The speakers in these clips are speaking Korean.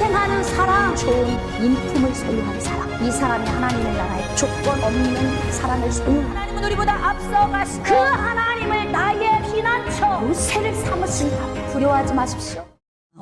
희생하는 사람, 좋은 인품을 소유한 사람, 이 사람이 하나님의 나라에 조건 없는 사람을 소유한 하나님은 우리보다 앞서가시고 그 하나님을 나의 피난처 요새를 삼으신다. 두려워하지 마십시오.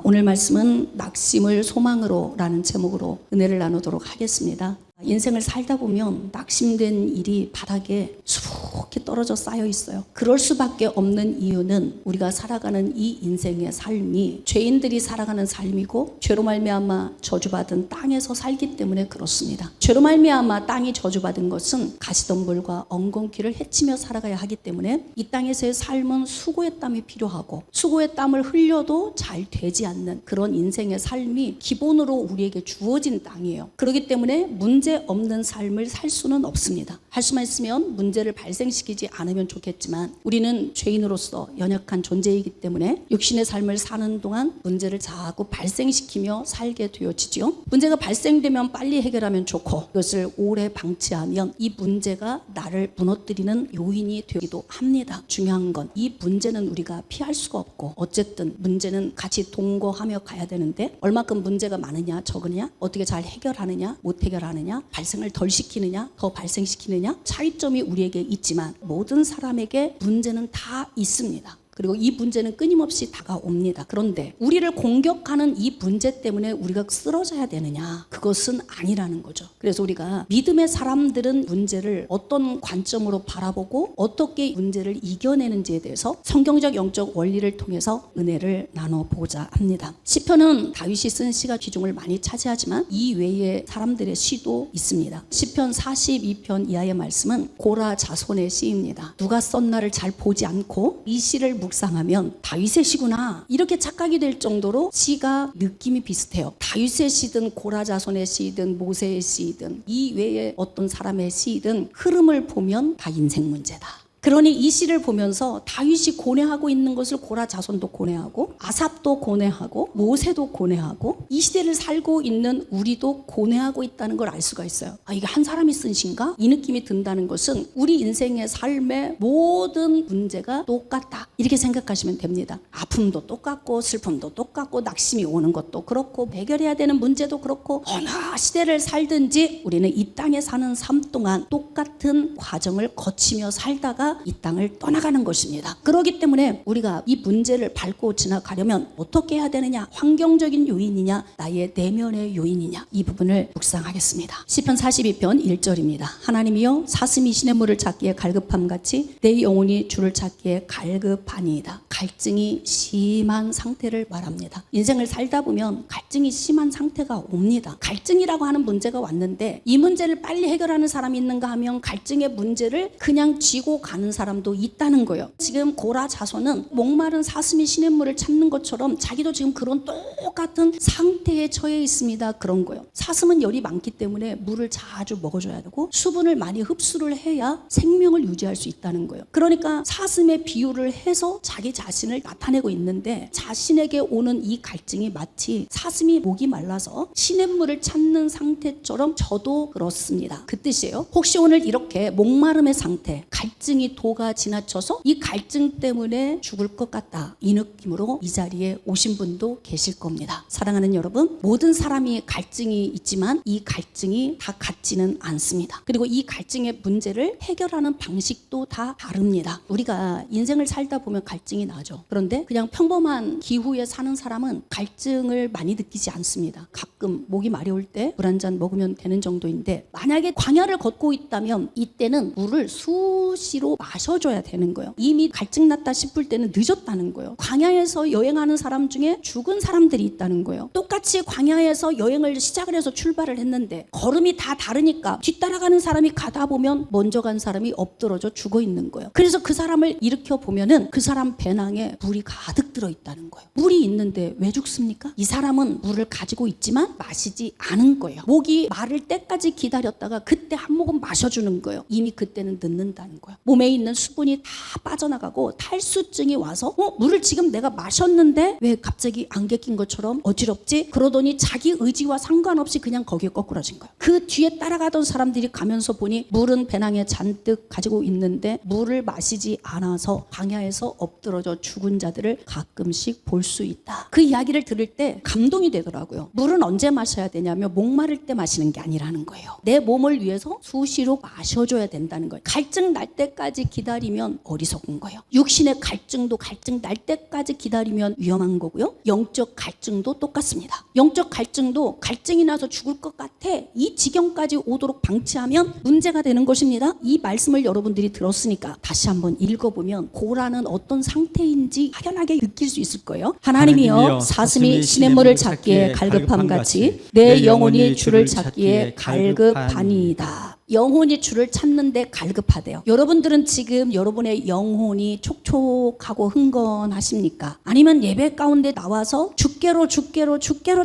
오늘 말씀은 낙심을 소망으로 라는 제목으로 은혜를 나누도록 하겠습니다. 인생을 살다 보면 낙심된 일이 바닥에 수북히 떨어져 쌓여 있어요. 그럴 수밖에 없는 이유는 우리가 살아가는 이 인생의 삶이 죄인들이 살아가는 삶이고 죄로 말미암아 저주받은 땅에서 살기 때문에 그렇습니다. 죄로 말미암아 땅이 저주받은 것은 가시덤불과 엉겅퀴를 헤치며 살아가야 하기 때문에 이 땅에서의 삶은 수고의 땀이 필요하고 수고의 땀을 흘려도 잘 되지 않는 그런 인생의 삶이 기본으로 우리에게 주어진 땅이에요. 그렇기 때문에 문제 없는 삶을 살 수는 없습니다. 할 수만 있으면 문제를 발생시키지 않으면 좋겠지만 우리는 죄인으로서 연약한 존재이기 때문에 육신의 삶을 사는 동안 문제를 자꾸 발생시키며 살게 되어지죠. 문제가 발생되면 빨리 해결하면 좋고 그것을 오래 방치하면 이 문제가 나를 무너뜨리는 요인이 되기도 합니다. 중요한 건 이 문제는 우리가 피할 수가 없고 어쨌든 문제는 같이 동거하며 가야 되는데 얼마큼 문제가 많으냐 적으냐 어떻게 잘 해결하느냐 못 해결하느냐 발생을 덜 시키느냐 더 발생시키느냐 차이점이 우리에게 있지만 모든 사람에게 문제는 다 있습니다. 그리고 이 문제는 끊임없이 다가옵니다. 그런데 우리를 공격하는 이 문제 때문에 우리가 쓰러져야 되느냐? 그것은 아니라는 거죠. 그래서 우리가 믿음의 사람들은 문제를 어떤 관점으로 바라보고 어떻게 문제를 이겨내는지에 대해서 성경적 영적 원리를 통해서 은혜를 나눠보고자 합니다. 시편은 다윗이 쓴 시가 비중을 많이 차지하지만 이 외에 사람들의 시도 있습니다. 시편 42편 이하의 말씀은 고라 자손의 시입니다. 누가 썼나를 잘 보지 않고 이 시를 묵상하면 다윗의 시구나 이렇게 착각이 될 정도로 시가 느낌이 비슷해요. 다윗의 시든 고라 자손의 시든 모세의 시든 이 외에 어떤 사람의 시든 흐름을 보면 다 인생 문제다. 그러니 이 시를 보면서 다윗이 고뇌하고 있는 것을 고라 자손도 고뇌하고 아삽도 고뇌하고 모세도 고뇌하고 이 시대를 살고 있는 우리도 고뇌하고 있다는 걸 알 수가 있어요. 아, 이게 한 사람이 쓴 시인가? 이 느낌이 든다는 것은 우리 인생의 삶의 모든 문제가 똑같다 이렇게 생각하시면 됩니다. 아픔도 똑같고 슬픔도 똑같고 낙심이 오는 것도 그렇고 해결해야 되는 문제도 그렇고 어느 시대를 살든지 우리는 이 땅에 사는 삶 동안 똑같은 과정을 거치며 살다가 이 땅을 떠나가는 것입니다. 그렇기 때문에 우리가 이 문제를 밟고 지나가려면 어떻게 해야 되느냐? 환경적인 요인이냐? 나의 내면의 요인이냐? 이 부분을 묵상하겠습니다. 시편 42편 1절입니다. 하나님이여 사슴이 시냇물을 찾기에 갈급함같이 내 영혼이 주를 찾기에 갈급하니이다. 갈증이 심한 상태를 말합니다. 인생을 살다 보면 갈증이 심한 상태가 옵니다. 갈증이라고 하는 문제가 왔는데 이 문제를 빨리 해결하는 사람이 있는가 하면 갈증의 문제를 그냥 쥐고 가는 사람도 있다는 거예요. 지금 고라 자손은 목마른 사슴이 시냇물을 찾는 것처럼 자기도 지금 그런 똑같은 상태에 처해 있습니다. 그런 거예요. 사슴은 열이 많기 때문에 물을 자주 먹어줘야 되고 수분을 많이 흡수를 해야 생명을 유지할 수 있다는 거예요. 그러니까 사슴의 비유를 해서 자기 자신을 나타내고 있는데 자신에게 오는 이 갈증이 마치 사슴이 목이 말라서 시냇물을 찾는 상태처럼 저도 그렇습니다. 그 뜻이에요. 혹시 오늘 이렇게 목마름의 상태, 갈증이 도가 지나쳐서 이 갈증 때문에 죽을 것 같다 이 느낌으로 이 자리에 오신 분도 계실 겁니다. 사랑하는 여러분, 모든 사람이 갈증이 있지만 이 갈증이 다 같지는 않습니다. 그리고 이 갈증의 문제를 해결하는 방식도 다 다릅니다. 우리가 인생을 살다 보면 갈증이 나죠. 그런데 그냥 평범한 기후에 사는 사람은 갈증을 많이 느끼지 않습니다. 가끔 목이 마려울 때 물 한 잔 먹으면 되는 정도인데 만약에 광야를 걷고 있다면 이때는 물을 수시로 마셔줘야 되는 거예요. 이미 갈증 났다 싶을 때는 늦었다는 거예요. 광야에서 여행하는 사람 중에 죽은 사람들이 있다는 거예요. 똑같이 광야에서 여행을 시작을 해서 출발을 했는데 걸음이 다 다르니까 뒤따라가는 사람이 가다 보면 먼저 간 사람이 엎드러져 죽어 있는 거예요. 그래서 그 사람을 일으켜 보면은 그 사람 배낭에 물이 가득 들어 있다는 거예요. 물이 있는데 왜 죽습니까? 이 사람은 물을 가지고 있지만 마시지 않은 거예요. 목이 마를 때까지 기다렸다가 그때 한 모금 마셔주는 거예요. 이미 그때는 늦는다는 거예요. 몸에 있는 수분이 다 빠져나가고 탈수증이 와서 물을 지금 내가 마셨는데 왜 갑자기 안개 낀 것처럼 어지럽지? 했지? 그러더니 자기 의지와 상관없이 그냥 거기에 거꾸러진 거야. 그 뒤에 따라가던 사람들이 가면서 보니 물은 배낭에 잔뜩 가지고 있는데 물을 마시지 않아서 광야에서 엎드러져 죽은 자들을 가끔씩 볼 수 있다. 그 이야기를 들을 때 감동이 되더라고요. 물은 언제 마셔야 되냐면 목마를 때 마시는 게 아니라는 거예요. 내 몸을 위해서 수시로 마셔줘야 된다는 거예요. 갈증 날 때까지 기다리면 어리석은 거예요. 육신의 갈증도 갈증 날 때까지 기다리면 위험한 거고요. 영적 갈증도 똑같습니다. 영적 갈증도 갈증이 나서 죽을 것 같아. 이 지경까지 오도록 방치하면 문제가 되는 것입니다. 이 말씀을 여러분들이 들었으니까 다시 한번 읽어보면 고라는 어떤 상태인지 확연하게 느낄 수 있을 거예요. 하나님이여 사슴이 시냇물을 찾기에 갈급함같이 내 영혼이 주를 찾기에 갈급하니이다. 영혼이 주를 찾는데 갈급하대요. 여러분들은 지금 여러분의 영혼이 촉촉하고 흥건하십니까? 아니면 예배 가운데 나와서 주께로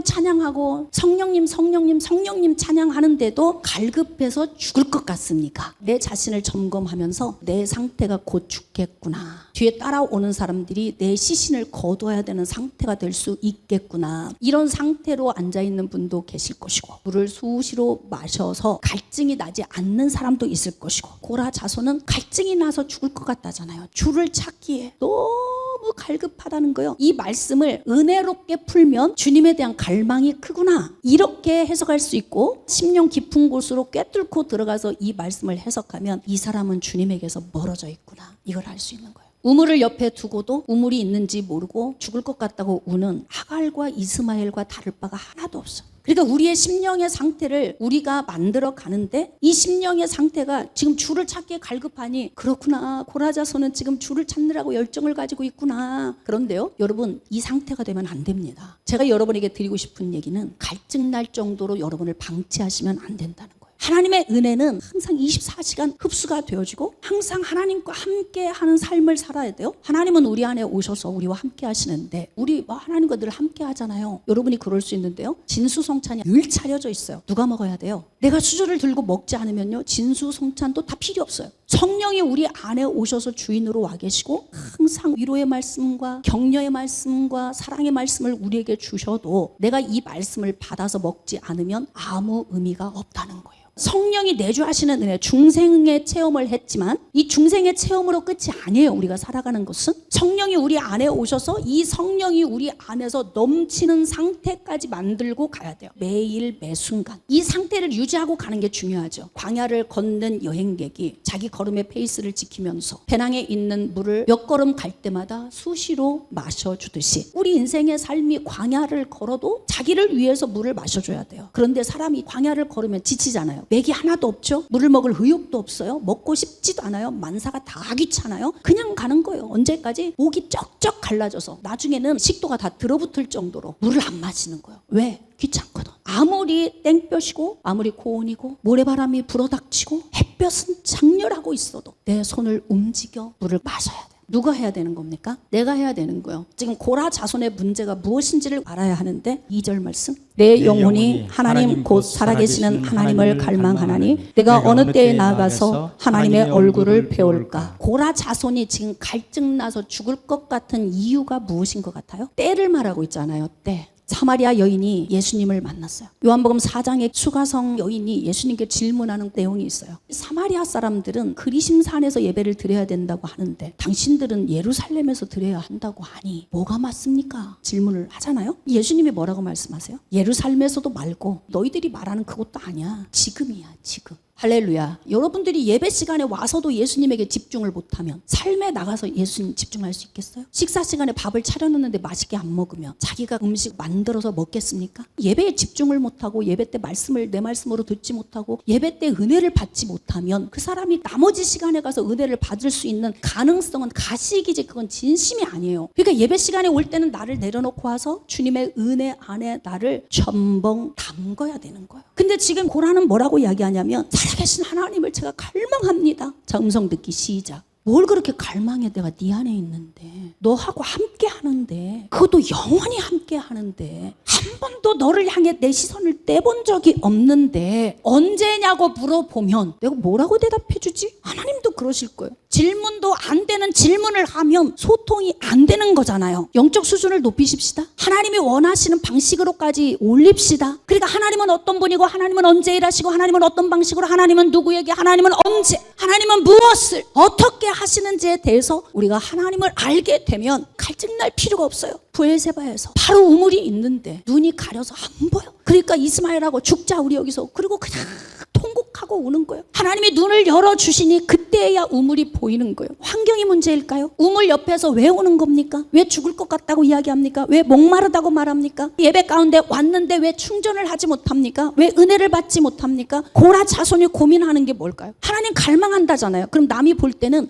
찬양하고 성령님 찬양하는데도 갈급해서 죽을 것 같습니까? 내 자신을 점검하면서 내 상태가 곧 죽겠구나. 뒤에 따라오는 사람들이 내 시신을 거둬야 되는 상태가 될 수 있겠구나. 이런 상태로 앉아있는 분도 계실 것이고 물을 수시로 마셔서 갈증이 나지 않는 사람도 있을 것이고 고라 자손은 갈증이 나서 죽을 것 같다잖아요. 주를 찾기에 너무 갈급하다는 거예요. 이 말씀을 은혜롭게 풀면 주님에 대한 갈망이 크구나 이렇게 해석할 수 있고 심령 깊은 곳으로 꿰뚫고 들어가서 이 말씀을 해석하면 이 사람은 주님에게서 멀어져 있구나 이걸 알 수 있는 거예요. 우물을 옆에 두고도 우물이 있는지 모르고 죽을 것 같다고 우는 하갈과 이스마엘과 다를 바가 하나도 없어. 그러니까 우리의 심령의 상태를 우리가 만들어 가는데 이 심령의 상태가 지금 주를 찾기에 갈급하니 그렇구나. 고라 자손은 지금 주를 찾느라고 열정을 가지고 있구나. 그런데요 여러분 이 상태가 되면 안 됩니다. 제가 여러분에게 드리고 싶은 얘기는 갈증 날 정도로 여러분을 방치하시면 안 된다는 거예요. 하나님의 은혜는 항상 24시간 흡수가 되어지고 항상 하나님과 함께 하는 삶을 살아야 돼요. 하나님은 우리 안에 오셔서 우리와 함께 하시는데 우리 하나님과 늘 함께 하잖아요. 여러분이 그럴 수 있는데요 진수성찬이 늘 차려져 있어요. 누가 먹어야 돼요? 내가 수저를 들고 먹지 않으면요 진수성찬도 다 필요 없어요. 성령이 우리 안에 오셔서 주인으로 와 계시고 항상 위로의 말씀과 격려의 말씀과 사랑의 말씀을 우리에게 주셔도 내가 이 말씀을 받아서 먹지 않으면 아무 의미가 없다는 거예요. 성령이 내주하시는 은혜, 중생의 체험을 했지만 이 중생의 체험으로 끝이 아니에요. 우리가 살아가는 것은 성령이 우리 안에 오셔서 이 성령이 우리 안에서 넘치는 상태까지 만들고 가야 돼요. 매일 매순간 이 상태를 유지하고 가는 게 중요하죠. 광야를 걷는 여행객이 자기 걸음의 페이스를 지키면서 배낭에 있는 물을 몇 걸음 갈 때마다 수시로 마셔주듯이 우리 인생의 삶이 광야를 걸어도 자기를 위해서 물을 마셔줘야 돼요. 그런데 사람이 광야를 걸으면 지치잖아요. 맥이 하나도 없죠. 물을 먹을 의욕도 없어요. 먹고 싶지도 않아요. 만사가 다 귀찮아요. 그냥 가는 거예요. 언제까지? 목이 쩍쩍 갈라져서 나중에는 식도가 다 들어붙을 정도로 물을 안 마시는 거예요. 왜? 귀찮거든. 아무리 땡볕이고 아무리 고온이고 모래바람이 불어닥치고 햇볕은 장렬하고 있어도 내 손을 움직여 물을 마셔야 돼. 누가 해야 되는 겁니까? 내가 해야 되는 거예요. 지금 고라 자손의 문제가 무엇인지를 알아야 하는데 2절 말씀 내 영혼이 하나님 곧 살아계시는 하나님을 갈망하나니 내가 어느 때에 나아가서 하나님의 얼굴을 배울까. 고라 자손이 지금 갈증나서 죽을 것 같은 이유가 무엇인 것 같아요? 때를 말하고 있잖아요. 때. 사마리아 여인이 예수님을 만났어요. 요한복음 4장에 수가성 여인이 예수님께 질문하는 내용이 있어요. 사마리아 사람들은 그리심산에서 예배를 드려야 된다고 하는데 당신들은 예루살렘에서 드려야 한다고 하니 뭐가 맞습니까? 질문을 하잖아요. 예수님이 뭐라고 말씀하세요? 예루살렘에서도 말고 너희들이 말하는 그것도 아니야. 지금이야 지금. 할렐루야. 여러분들이 예배 시간에 와서도 예수님에게 집중을 못하면 삶에 나가서 예수님 집중할 수 있겠어요? 식사 시간에 밥을 차려놓는데 맛있게 안 먹으면 자기가 음식 만들어서 먹겠습니까? 예배에 집중을 못하고 예배 때 말씀을 내 말씀으로 듣지 못하고 예배 때 은혜를 받지 못하면 그 사람이 나머지 시간에 가서 은혜를 받을 수 있는 가능성은 가식이지 그건 진심이 아니에요. 그러니까 예배 시간에 올 때는 나를 내려놓고 와서 주님의 은혜 안에 나를 첨벙 담궈야 되는 거예요. 근데 지금 고라는 뭐라고 이야기하냐면 살아계신 하나님을 제가 갈망합니다. 자, 음성 듣기 시작. 뭘 그렇게 갈망해? 내가 네 안에 있는데 너하고 함께 하는데 그것도 영원히 함께 하는데 한 번도 너를 향해 내 시선을 떼본 적이 없는데 언제냐고 물어보면 내가 뭐라고 대답해 주지? 하나님도 그러실 거예요. 질문도 안 되는 질문을 하면 소통이 안 되는 거잖아요. 영적 수준을 높이십시다. 하나님이 원하시는 방식으로까지 올립시다. 그러니까 하나님은 어떤 분이고, 하나님은 언제 일하시고, 하나님은 어떤 방식으로, 하나님은 누구에게, 하나님은 언제, 하나님은 무엇을 어떻게 하시는지에 대해서 우리가 하나님을 알게 되면 갈증날 필요가 없어요. 브엘세바에서 바로 우물이 있는데 눈이 가려서 안 보여. 그러니까 이스마엘하고 죽자 우리 여기서. 그리고 그냥 통곡하고 우는 거예요. 하나님이 눈을 열어주시니 그때야 우물이 보이는 거예요. 환경이 문제일까요? 우물 옆에서 왜 우는 겁니까? 왜 죽을 것 같다고 이야기합니까? 왜 목마르다고 말합니까? 예배 가운데 왔는데 왜 충전을 하지 못합니까? 왜 은혜를 받지 못합니까? 고라 자손이 고민하는 게 뭘까요? 하나님 갈망한다잖아요. 그럼 남이 볼 때는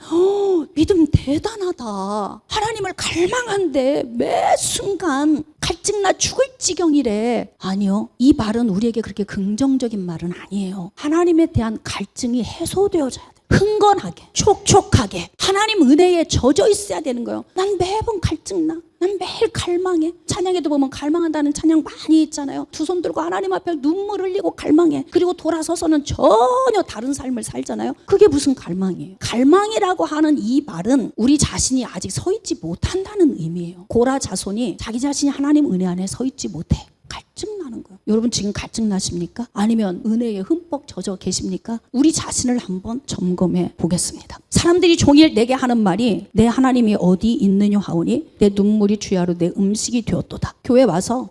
믿음 대단하다. 하나님을 갈망한데 매 순간 갈증나 죽을 지경이래. 아니요. 이 말은 우리에게 그렇게 긍정적인 말은 아니에요. 하나님에 대한 갈증이 해소되어져야 돼. 흥건하게, 촉촉하게 하나님 은혜에 젖어 있어야 되는 거예요. 난 매번 갈증나. 난 매일 갈망해. 찬양에도 보면 갈망한다는 찬양 많이 있잖아요. 두 손 들고 하나님 앞에 눈물 흘리고 갈망해. 그리고 돌아서서는 전혀 다른 삶을 살잖아요. 그게 무슨 갈망이에요? 갈망이라고 하는 이 말은 우리 자신이 아직 서 있지 못한다는 의미예요. 고라 자손이 자기 자신이 하나님 은혜 안에 서 있지 못해. 갈증 나는 거예요. 여러분 지금 갈증 나십니까? 아니면 은혜에 흠뻑 젖어 계십니까? 우리 자신을 한번 점검해 보겠습니다. 사람들이 종일 내게 하는 말이 내 하나님이 어디 있느냐 하오니 내 눈물이 주야로 내 음식이 되었도다. 교회 와서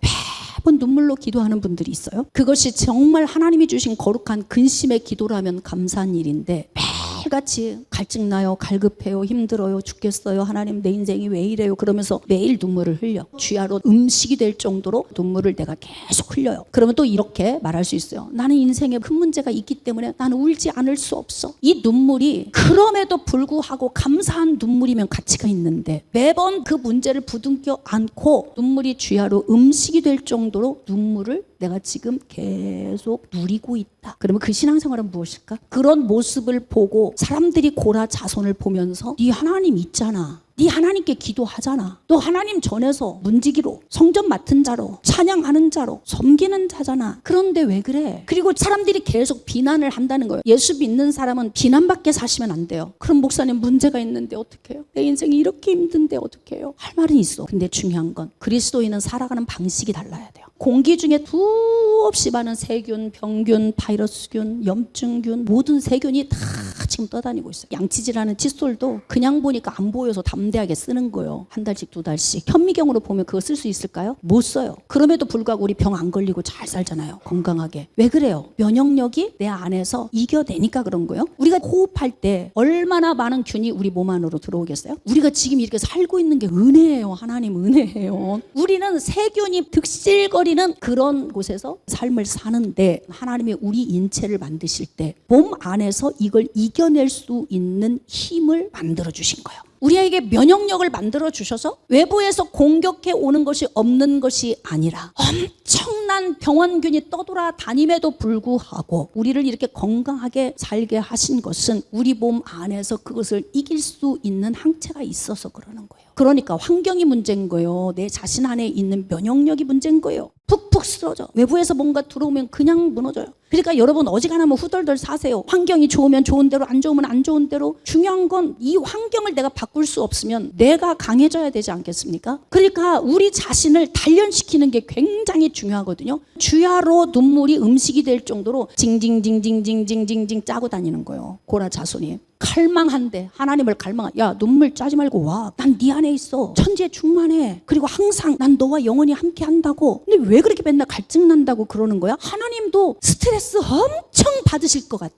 매번 눈물로 기도하는 분들이 있어요. 그것이 정말 하나님이 주신 거룩한 근심의 기도라면 감사한 일인데 매일같이 갈증나요, 갈급해요, 힘들어요, 죽겠어요, 하나님 내 인생이 왜 이래요 그러면서 매일 눈물을 흘려. 주야로 음식이 될 정도로 눈물을 내가 계속 흘려요. 그러면 또 이렇게 말할 수 있어요. 나는 인생에 큰 문제가 있기 때문에 나는 울지 않을 수 없어. 이 눈물이 그럼에도 불구하고 감사한 눈물이면 가치가 있는데 매번 그 문제를 부둥켜 안고 눈물이 주야로 음식이 될 정도로 눈물을 내가 지금 계속 누리고 있다. 그러면 그 신앙생활은 무엇일까? 그런 모습을 보고 사람들이 고라 자손을 보면서 네 하나님 있잖아. 네 하나님께 기도하잖아. 너 하나님 전에서 문지기로 성전 맡은 자로 찬양하는 자로 섬기는 자잖아. 그런데 왜 그래? 그리고 사람들이 계속 비난을 한다는 거예요. 예수 믿는 사람은 비난받게 사시면 안 돼요. 그럼 목사님 문제가 있는데 어떡해요? 내 인생이 이렇게 힘든데 어떡해요? 할 말은 있어. 근데 중요한 건 그리스도인은 살아가는 방식이 달라야 돼요. 공기 중에 수없이 많은 세균, 병균, 바이러스균, 염증균 모든 세균이 다 지금 떠다니고 있어요. 양치질하는 칫솔도 그냥 보니까 안 보여서 담대하게 쓰는 거예요. 한 달씩 두 달씩. 현미경으로 보면 그거 쓸 수 있을까요? 못 써요. 그럼에도 불구하고 우리 병 안 걸리고 잘 살잖아요. 건강하게. 왜 그래요? 면역력이 내 안에서 이겨내니까 그런 거예요. 우리가 호흡할 때 얼마나 많은 균이 우리 몸 안으로 들어오겠어요? 우리가 지금 이렇게 살고 있는 게 은혜예요. 하나님 은혜예요. 우리는 세균이 득실거리는 그런 곳에서 삶을 사는데 하나님이 우리 인체를 만드실 때 몸 안에서 이걸 이겨낼 수 있는 힘을 만들어 주신 거예요. 우리에게 면역력을 만들어 주셔서 외부에서 공격해 오는 것이 없는 것이 아니라 엄청난 병원균이 떠돌아다님에도 불구하고 우리를 이렇게 건강하게 살게 하신 것은 우리 몸 안에서 그것을 이길 수 있는 항체가 있어서 그러는 거예요. 그러니까 환경이 문제인 거예요. 내 자신 안에 있는 면역력이 문제인 거예요. 푹푹 쓰러져. 외부에서 뭔가 들어오면 그냥 무너져요. 그러니까 여러분 어지간하면 후덜덜 사세요. 환경이 좋으면 좋은 대로, 안 좋으면 안 좋은 대로. 중요한 건 이 환경을 내가 바꿀 수 없으면 내가 강해져야 되지 않겠습니까? 그러니까 우리 자신을 단련시키는 게 굉장히 중요하거든요. 주야로 눈물이 음식이 될 정도로 징징징징징징징징 짜고 다니는 거예요. 고라 자손이. 갈망한데 하나님을 갈망하. 야 눈물 짜지 말고 와. 난 네 안에 있어. 천지에 충만해. 그리고 항상 난 너와 영원히 함께 한다고. 근데 왜 그렇게 맨날 갈증 난다고 그러는 거야? 하나님도 스트레스 엄청 받으실 것 같아.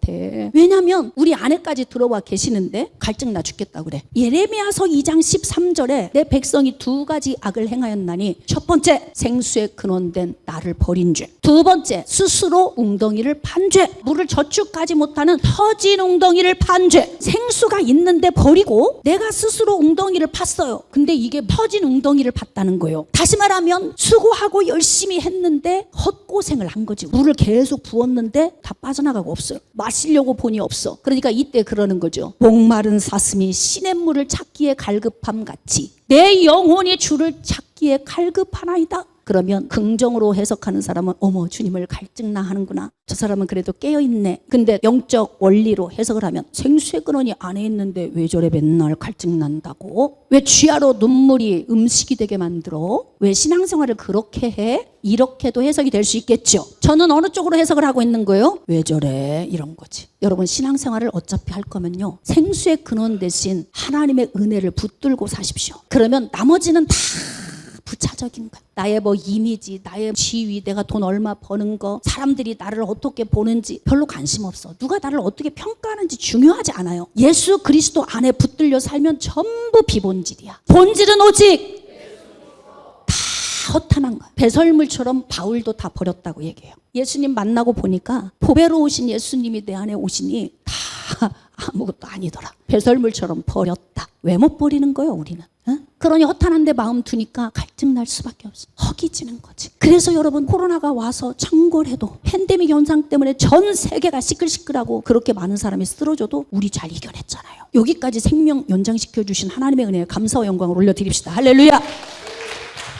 왜냐하면 우리 안에까지 들어와 계시는데 갈증 나 죽겠다 그래. 예레미야서 2장 13절에 내 백성이 두 가지 악을 행하였나니 첫 번째 생수의 근원된 나를 버린 죄. 두 번째 스스로 웅덩이를 판 죄. 물을 저축하지 못하는 터진 웅덩이를 판 죄. 생수가 있는데 버리고 내가 스스로 웅덩이를 팠어요. 근데 이게 퍼진 웅덩이를 팠다는 거예요. 다시 말하면 수고하고 열심히 했는데 헛고생을 한 거지. 물을 계속 부었는데 다 빠져나가고 없어요. 마시려고 보니 없어. 그러니까 이때 그러는 거죠. 목마른 사슴이 시냇물을 찾기에 갈급함 같이 내 영혼이 주를 찾기에 갈급하나이다. 그러면 긍정으로 해석하는 사람은 어머 주님을 갈증나 하는구나. 저 사람은 그래도 깨어있네. 근데 영적 원리로 해석을 하면 생수의 근원이 안에 있는데 왜 저래 맨날 갈증난다고? 왜 쥐하로 눈물이 음식이 되게 만들어? 왜 신앙생활을 그렇게 해? 이렇게도 해석이 될 수 있겠죠. 저는 어느 쪽으로 해석을 하고 있는 거예요? 왜 저래? 이런 거지. 여러분 신앙생활을 어차피 할 거면요. 생수의 근원 대신 하나님의 은혜를 붙들고 사십시오. 그러면 나머지는 다 부차적인 거야. 나의 뭐 이미지, 나의 지위, 내가 돈 얼마 버는 거, 사람들이 나를 어떻게 보는지 별로 관심 없어. 누가 나를 어떻게 평가하는지 중요하지 않아요. 예수 그리스도 안에 붙들려 살면 전부 비본질이야. 본질은 오직 다 허탄한 거야. 배설물처럼 바울도 다 버렸다고 얘기해요. 예수님 만나고 보니까 보배로 오신 예수님이 내 안에 오시니 다 아무것도 아니더라. 배설물처럼 버렸다. 왜 못 버리는 거예요 우리는? 그러니 허탄한데 마음 두니까 갈증 날 수밖에 없어. 허기지는 거지. 그래서 여러분 코로나가 와서 창궐해도 팬데믹 현상 때문에 전 세계가 시끌시끌하고 그렇게 많은 사람이 쓰러져도 우리 잘 이겨냈잖아요. 여기까지 생명 연장시켜 주신 하나님의 은혜에 감사와 영광을 올려드립시다. 할렐루야.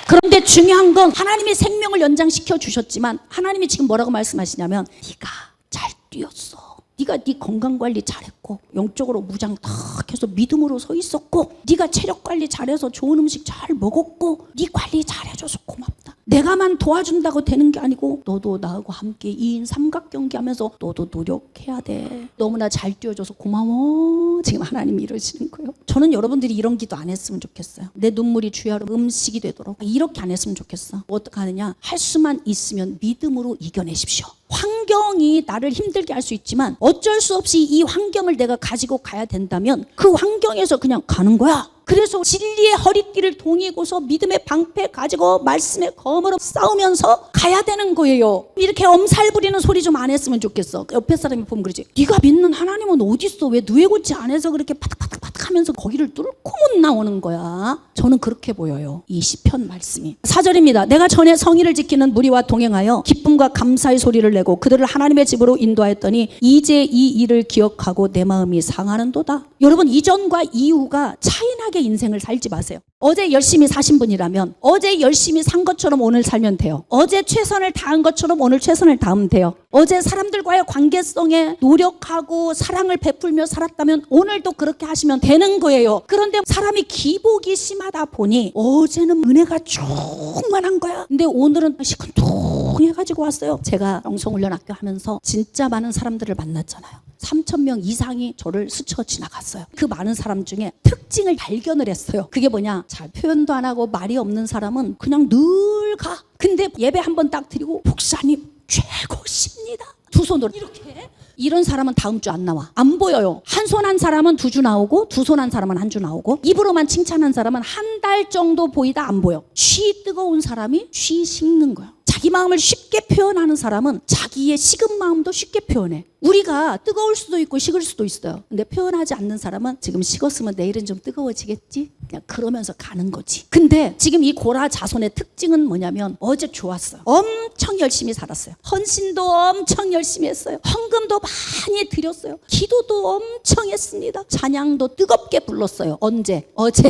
그런데 중요한 건 하나님이 생명을 연장시켜 주셨지만 하나님이 지금 뭐라고 말씀하시냐면 네가 잘 뛰었어. 네가 네 건강관리 잘했고 영적으로 무장 딱 해서 믿음으로 서 있었고 네가 체력관리 잘해서 좋은 음식 잘 먹었고 네 관리 잘해줘서 고맙다. 내가만 도와준다고 되는 게 아니고 너도 나하고 함께 2인 삼각경기 하면서 너도 노력해야 돼. 너무나 잘 뛰어줘서 고마워. 지금 하나님이 이러시는 거예요. 저는 여러분들이 이런 기도 안 했으면 좋겠어요. 내 눈물이 주야로 음식이 되도록 이렇게 안 했으면 좋겠어. 어떻게 하느냐? 할 수만 있으면 믿음으로 이겨내십시오. 환경이 나를 힘들게 할 수 있지만 어쩔 수 없이 이 환경을 내가 가지고 가야 된다면 그 환경에서 그냥 가는 거야. 그래서 진리의 허리띠를 동이고서 믿음의 방패 가지고 말씀의 검으로 싸우면서 가야 되는 거예요. 이렇게 엄살 부리는 소리 좀 안 했으면 좋겠어. 옆에 사람이 보면 그러지. 네가 믿는 하나님은 어디 있어? 왜 누에고치 안에서 그렇게 파닥파닥 하면서 거기를 뚫고 못 나오는 거야? 저는 그렇게 보여요. 이 시편 말씀이. 4절입니다. 내가 전에 성의를 지키는 무리와 동행하여 기쁨과 감사의 소리를 내고 그들을 하나님의 집으로 인도하였더니 이제 이 일을 기억하고 내 마음이 상하는도다. 여러분 이전과 이후가 차이나게 인생을 살지 마세요. 어제 열심히 사신 분이라면 어제 열심히 산 것처럼 오늘 살면 돼요. 어제 최선을 다한 것처럼 오늘 최선을 다하면 돼요. 어제 사람들과의 관계성에 노력하고 사랑을 베풀며 살았다면 오늘도 그렇게 하시면 되는 거예요. 그런데 사람이 기복이 심하다 보니 어제는 은혜가 충만한 거야. 근데 오늘은 시큰둥해가지고 왔어요. 제가 영성훈련학교 하면서 진짜 많은 사람들을 만났잖아요. 3,000명 이상이 저를 스쳐 지나갔어요. 그 많은 사람 중에 특징을 발견을 했어요. 그게 뭐냐? 잘 표현도 안 하고 말이 없는 사람은 그냥 늘 가. 근데 예배 한번 딱 드리고 목사님 최고십니다. 두 손으로 이렇게. 이런 사람은 다음 주 안 나와. 안 보여요. 한 손 한 사람은 2주 나오고 두 손 한 사람은 1주 나오고 입으로만 칭찬한 사람은 한 달 정도 보이다 안 보여. 쉬 뜨거운 사람이 쉬 식는 거야. 자기 마음을 쉽게 표현하는 사람은 자기의 식은 마음도 쉽게 표현해. 우리가 뜨거울 수도 있고 식을 수도 있어요. 근데 표현하지 않는 사람은 지금 식었으면 내일은 좀 뜨거워지겠지? 그냥 그러면서 가는 거지. 근데 지금 이 고라 자손의 특징은 뭐냐면 어제 좋았어요. 엄청 열심히 살았어요. 헌신도 엄청 열심히 했어요. 헌금도 많이 드렸어요. 기도도 엄청 했습니다. 찬양도 뜨겁게 불렀어요. 언제? 어제.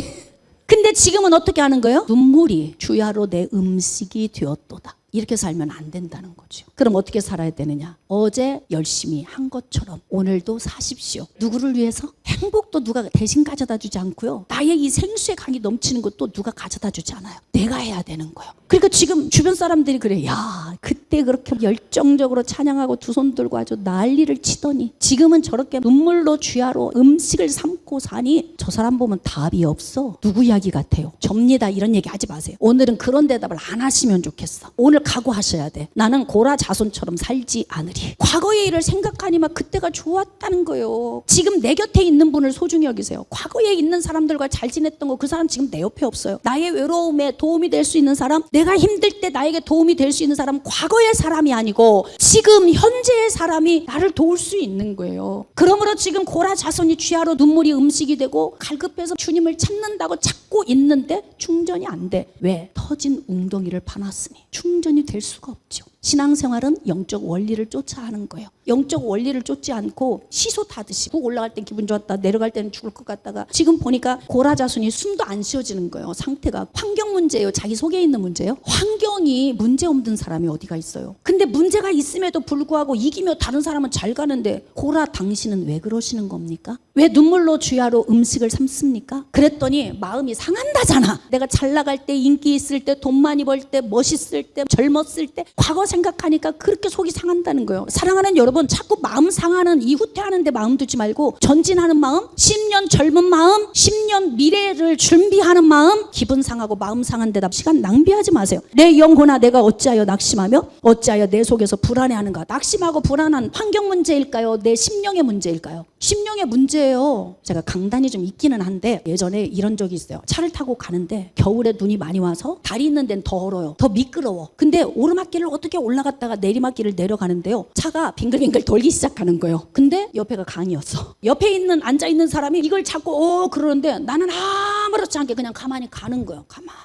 근데 지금은 어떻게 하는 거예요? 눈물이 주야로 내 음식이 되었도다. 이렇게 살면 안 된다는 거죠. 그럼 어떻게 살아야 되느냐? 어제 열심히 한 것처럼 오늘도 사십시오. 누구를 위해서? 행복도 누가 대신 가져다 주지 않고요. 나의 이 생수의 강이 넘치는 것도 누가 가져다 주지 않아요. 내가 해야 되는 거예요. 그러니까 지금 주변 사람들이 그래. 야, 그때 그렇게 열정적으로 찬양하고 두 손 들고 아주 난리를 치더니 지금은 저렇게 눈물로 주야로 음식을 삼고 사니 저 사람 보면 답이 없어. 누구 이야기 같아요? 접니다. 이런 얘기 하지 마세요. 오늘은 그런 대답을 안 하시면 좋겠어. 오늘 각오하셔야 돼. 나는 고라 자손처럼 살지 않으리. 과거의 일을 생각하니 막 그때가 좋았다는 거예요. 지금 내 곁에 있는 분을 소중히 여기세요. 과거에 있는 사람들과 잘 지냈던 거 그 사람 지금 내 옆에 없어요. 나의 외로움에 도움이 될 수 있는 사람, 내가 힘들 때 나에게 도움이 될 수 있는 사람, 과거의 사람이 아니고 지금 현재의 사람이 나를 도울 수 있는 거예요. 그러므로 지금 고라 자손이 주야로 눈물이 음식이 되고 갈급해서 주님을 찾는다고 찾고 있는데 충전이 안 돼. 왜? 터진 웅덩이를 파놨으니 충전이 될 수가 없죠. 신앙생활은 영적 원리를 쫓아 하는 거예요. 영적 원리를 쫓지 않고 시소 타듯이 훅 올라갈 땐 기분 좋았다 내려갈 때는 죽을 것 같다가 지금 보니까 고라자손이 숨도 안 쉬어지는 거예요. 상태가 환경 문제예요. 자기 속에 있는 문제예요. 환경이 문제 없는 사람이 어디가 있어요. 근데 문제가 있음에도 불구하고 이기며 다른 사람은 잘 가는데 고라 당신은 왜 그러시는 겁니까? 왜 눈물로 주야로 음식을 삼습니까? 그랬더니 마음이 상한다잖아. 내가 잘 나갈 때 인기 있을 때 돈 많이 벌 때 멋있을 때 젊었을 때 과거 생각하니까 그렇게 속이 상한다는 거예요. 사랑하는 여러분 자꾸 마음 상하는 이 후퇴하는 데 마음 두지 말고 전진하는 마음 10년 젊은 마음 10년 미래를 준비하는 마음 기분 상하고 마음 상한 데다 시간 낭비하지 마세요. 내 영혼아 내가 어찌하여 낙심하며 어찌하여 내 속에서 불안해하는가. 낙심하고 불안한 환경 문제일까요? 내 심령의 문제일까요? 심령의 문제예요. 제가 강단이 좀 있기는 한데 예전에 이런 적이 있어요. 차를 타고 가는데 겨울에 눈이 많이 와서 다리 있는 데는 더 얼어요. 더 미끄러워. 근데 오르막길을 어떻게 올라갔다가 내리막길을 내려가는데요. 차가 빙글빙글 돌기 시작하는 거예요. 근데 옆에가 강이었어. 옆에 있는 앉아있는 사람이 이걸 잡고 그러는데 나는 아무렇지 않게 그냥 가만히 가는 거예요. 가만히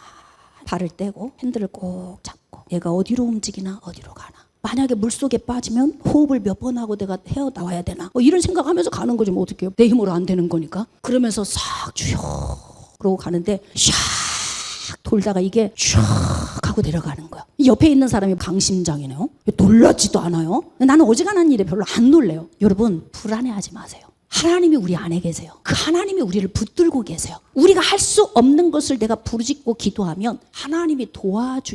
발을 떼고 핸들을 꼭 잡고 얘가 어디로 움직이나 어디로 가나. 만약에 물속에 빠지면 호흡을 몇 번 하고 내가 헤어나와야 되나 이런 생각하면서 가는 거지 뭐 어떡해요. 내 힘으로 안 되는 거니까. 그러면서 싹 주요 그러고 가는데 샥 돌다가 이게 샥 하고 내려가는 거야. 옆에 있는 사람이 강심장이네요. 놀라지도 않아요. 나는 어지간한 일에 별로 안 놀래요. 여러분 불안해하지 마세요. 하나님이 우리 안에 계세요. 그 하나님이 우리를 붙들고 계세요. 우리가 할 수 없는 것을 내가 부르짖고 기도하면 하나님이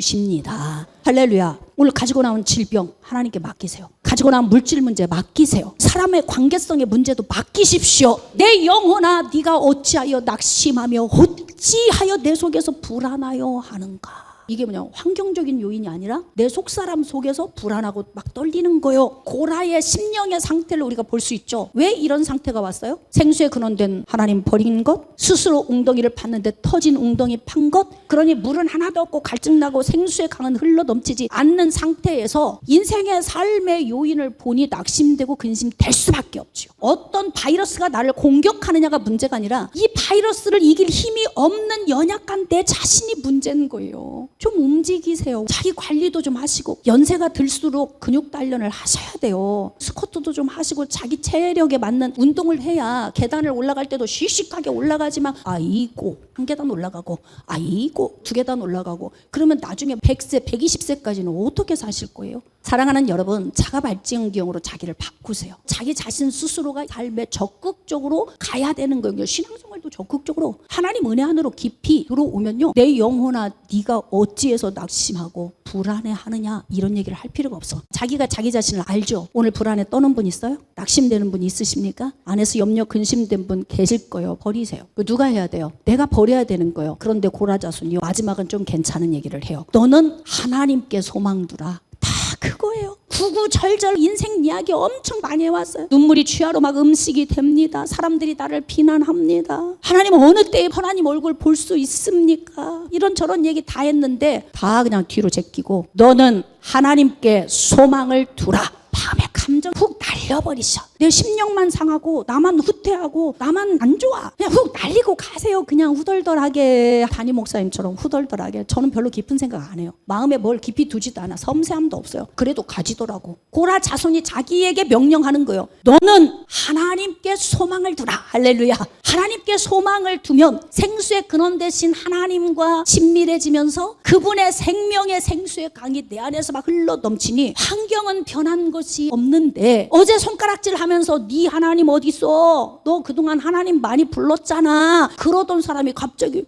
도와주십니다. 할렐루야. 오늘 가지고 나온 질병 하나님께 맡기세요. 가지고 나온 물질 문제 맡기세요. 사람의 관계성의 문제도 맡기십시오. 내 영혼아 네가 어찌하여 낙심하며 어찌하여 내 속에서 불안하여 하는가. 이게 뭐냐 환경적인 요인이 아니라 내 속사람 속에서 불안하고 막 떨리는 거예요. 고라의 심령의 상태를 우리가 볼 수 있죠. 왜 이런 상태가 왔어요? 생수에 근원된 하나님 버린 것, 스스로 웅덩이를 팠는데 터진 웅덩이 판 것, 그러니 물은 하나도 없고 갈증나고 생수의 강은 흘러 넘치지 않는 상태에서 인생의 삶의 요인을 보니 낙심되고 근심될 수밖에 없죠. 어떤 바이러스가 나를 공격하느냐가 문제가 아니라 이 바이러스를 이길 힘이 없는 연약한 내 자신이 문제인 거예요. 좀 움직이세요. 자기 관리도 좀 하시고 연세가 들수록 근육 단련을 하셔야 돼요. 스쿼트도 좀 하시고 자기 체력에 맞는 운동을 해야 계단을 올라갈 때도 씩씩하게 올라가지만 아이고 한 계단 올라가고 아이고 두 계단 올라가고 그러면 나중에 100세 120세까지는 어떻게 사실 거예요? 사랑하는 여러분 자가 발전기형으로 자기를 바꾸세요. 자기 자신 스스로가 삶에 적극적으로 가야 되는 거예요. 신앙생활도 적극적으로 하나님 은혜 안으로 깊이 들어오면요. 내 영혼아 네가 어찌해서 낙심하고 불안해하느냐 이런 얘기를 할 필요가 없어. 자기가 자기 자신을 알죠. 오늘 불안에 떠는 분 있어요? 낙심되는 분 있으십니까? 안에서 염려 근심된 분 계실 거예요. 버리세요. 누가 해야 돼요? 내가 버려야 되는 거예요. 그런데 고라자손이 마지막은 좀 괜찮은 얘기를 해요. 너는 하나님께 소망 두라. 다 그거예요. 구구절절 인생 이야기 엄청 많이 해왔어요. 눈물이 취하로 막 음식이 됩니다. 사람들이 나를 비난합니다. 하나님 어느 때에 하나님 얼굴 볼 수 있습니까? 이런저런 얘기 다 했는데 다 그냥 뒤로 제끼고 너는 하나님께 소망을 두라. 밤에 감정 훅 날려버리셔. 내 심령만 상하고 나만 후퇴하고 나만 안 좋아. 그냥 훅 날리고 가세요. 그냥 후덜덜하게 담임 목사님처럼 후덜덜하게. 저는 별로 깊은 생각 안 해요. 마음에 뭘 깊이 두지도 않아. 섬세함도 없어요. 그래도 가지더라고. 고라 자손이 자기에게 명령하는 거예요. 너는 하나님께 소망을 두라. 할렐루야. 하나님께 소망을 두면 생수의 근원 되신 하나님과 친밀해지면서 그분의 생명의 생수의 강이 내 안에서 막 흘러 넘치니 환경은 변한 것이 없는데 어제 손가락질 하면서 네 하나님 어디 있어? 너 그동안 하나님 많이 불렀잖아. 그러던 사람이 갑자기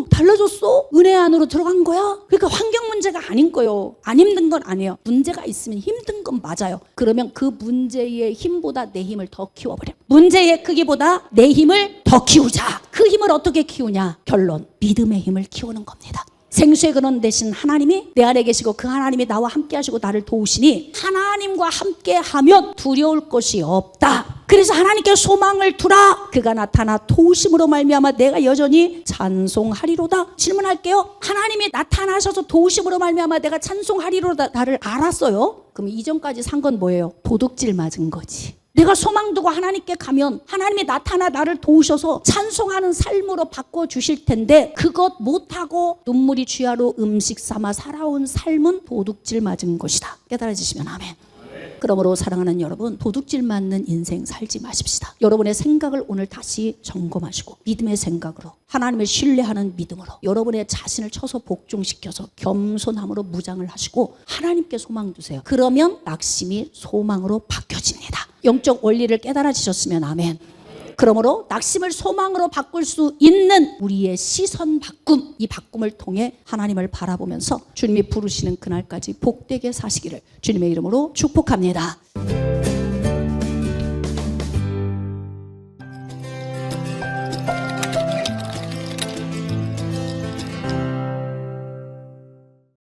달라졌어? 은혜 안으로 들어간 거야? 그러니까 환경 문제가 아닌 거예요. 안 힘든 건 아니에요. 문제가 있으면 힘든 건 맞아요. 그러면 그 문제의 힘보다 내 힘을 더 키워버려. 문제의 크기보다 내 힘을 더 키우자. 그 힘을 어떻게 키우냐? 결론, 믿음의 힘을 키우는 겁니다. 생수의 근원 되신 하나님이 내 안에 계시고 그 하나님이 나와 함께 하시고 나를 도우시니 하나님과 함께 하면 두려울 것이 없다. 그래서 하나님께 소망을 두라. 그가 나타나 도우심으로 말미암아 내가 여전히 찬송하리로다. 질문할게요. 하나님이 나타나셔서 도우심으로 말미암아 내가 찬송하리로다 나를 알았어요. 그럼 이전까지 산 건 뭐예요? 도둑질 맞은 거지. 내가 소망 두고 하나님께 가면 하나님이 나타나 나를 도우셔서 찬송하는 삶으로 바꿔주실 텐데 그것 못하고 눈물이 쥐하로 음식 삼아 살아온 삶은 도둑질 맞은 것이다. 깨달아지시면 아멘. 그러므로 사랑하는 여러분, 도둑질 맞는 인생 살지 마십시다. 여러분의 생각을 오늘 다시 점검하시고 믿음의 생각으로, 하나님을 신뢰하는 믿음으로 여러분의 자신을 쳐서 복종시켜서 겸손함으로 무장을 하시고 하나님께 소망 두세요. 그러면 낙심이 소망으로 바뀌어집니다. 영적 원리를 깨달아지셨으면 아멘. 그러므로 낙심을 소망으로 바꿀 수 있는 우리의 시선 바꿈, 이 바꿈을 통해 하나님을 바라보면서 주님이 부르시는 그날까지 복되게 사시기를 주님의 이름으로 축복합니다.